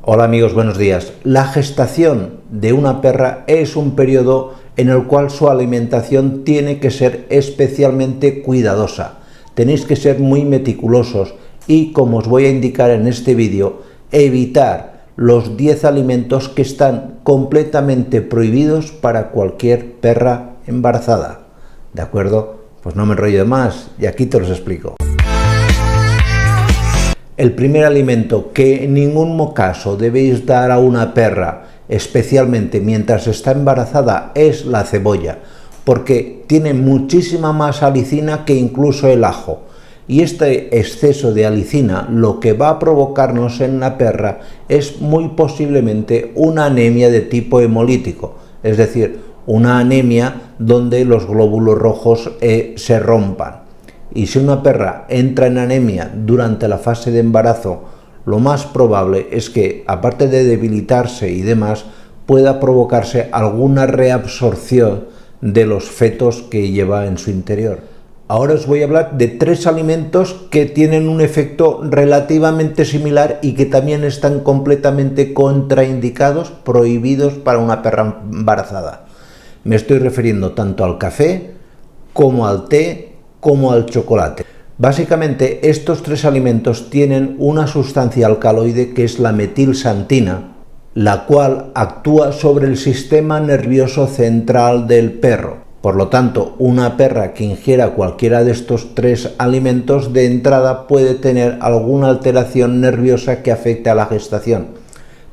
Hola amigos, buenos días. La gestación de una perra es un periodo en el cual su alimentación tiene que ser especialmente cuidadosa. Tenéis que ser muy meticulosos y, como os voy a indicar en este vídeo, evitar los 10 alimentos que están completamente prohibidos para cualquier perra embarazada. ¿De acuerdo? Pues no me enrollo de más y aquí te los explico. El primer alimento que en ningún caso debéis dar a una perra, especialmente mientras está embarazada, es la cebolla, porque tiene muchísima más alicina que incluso el ajo. Y este exceso de alicina lo que va a provocarnos en la perra es muy posiblemente una anemia de tipo hemolítico, es decir, una anemia donde los glóbulos rojos se rompan. Y si una perra entra en anemia durante la fase de embarazo, lo más probable es que, aparte de debilitarse y demás, pueda provocarse alguna reabsorción de los fetos que lleva en su interior. Ahora os voy a hablar de 3 alimentos que tienen un efecto relativamente similar y que también están completamente contraindicados, prohibidos para una perra embarazada. Me estoy refiriendo tanto al café como al té como al chocolate. Básicamente, estos 3 alimentos tienen una sustancia alcaloide que es la metilsantina, la cual actúa sobre el sistema nervioso central del perro. Por lo tanto, una perra que ingiera cualquiera de estos 3 alimentos de entrada puede tener alguna alteración nerviosa que afecte a la gestación.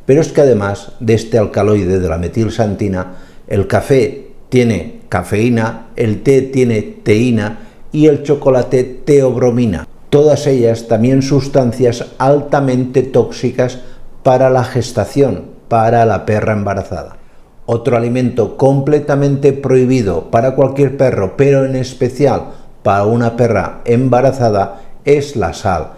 Pero es que además de este alcaloide de la metilsantina, el café tiene cafeína, el té tiene teína y el chocolate teobromina. Todas ellas también sustancias altamente tóxicas para la gestación, para la perra embarazada. Otro alimento completamente prohibido para cualquier perro, pero en especial para una perra embarazada, es la sal.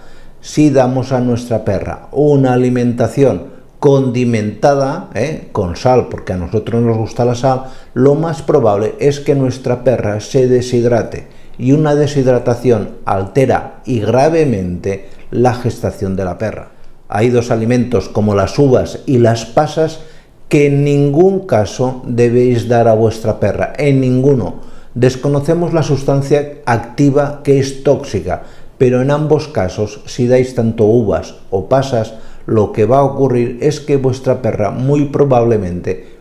Si damos a nuestra perra una alimentación condimentada con sal, porque a nosotros nos gusta la sal, lo más probable es que nuestra perra se deshidrate. Y una deshidratación altera y gravemente la gestación de la perra. Hay 2 alimentos como las uvas y las pasas que en ningún caso debéis dar a vuestra perra, en ninguno. Desconocemos la sustancia activa que es tóxica, pero en ambos casos, si dais tanto uvas o pasas, lo que va a ocurrir es que vuestra perra muy probablemente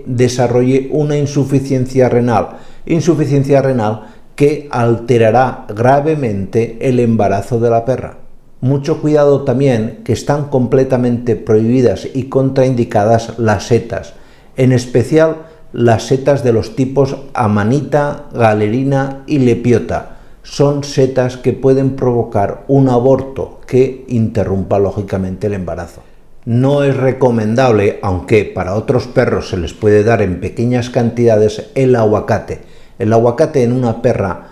desarrolle una insuficiencia renal que alterará gravemente el embarazo de la perra. Mucho cuidado también, que están completamente prohibidas y contraindicadas las setas, en especial las setas de los tipos amanita, galerina y lepiota. Son setas que pueden provocar un aborto que interrumpa lógicamente el embarazo. No es recomendable, aunque para otros perros se les puede dar en pequeñas cantidades, el aguacate. El aguacate en una perra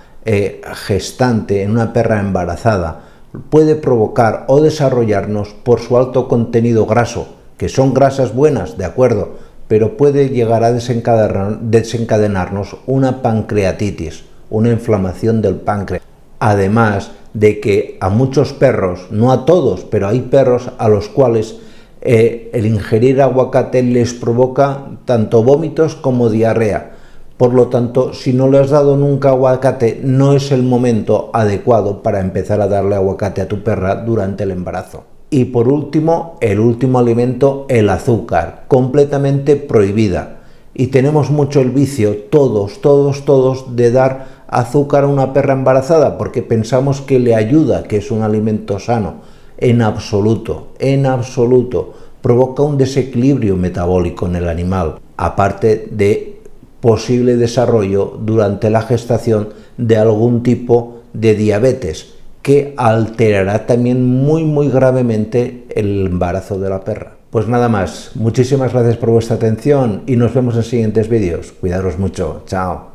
gestante, en una perra embarazada, puede provocar o desarrollarnos por su alto contenido graso, que son grasas buenas, de acuerdo, pero puede llegar a desencadenarnos una pancreatitis, una inflamación del páncreas. Además de que a muchos perros, no a todos, pero hay perros a los cuales el ingerir aguacate les provoca tanto vómitos como diarrea. Por lo tanto, si no le has dado nunca aguacate, no es el momento adecuado para empezar a darle aguacate a tu perra durante el embarazo. Y por último, el último alimento, el azúcar, completamente prohibida. Y tenemos mucho el vicio, todos, de dar azúcar a una perra embarazada porque pensamos que le ayuda, que es un alimento sano. En absoluto, provoca un desequilibrio metabólico en el animal, aparte de posible desarrollo durante la gestación de algún tipo de diabetes que alterará también muy gravemente el embarazo de la perra. Pues nada más, muchísimas gracias por vuestra atención y nos vemos en siguientes vídeos. Cuidaros mucho, chao.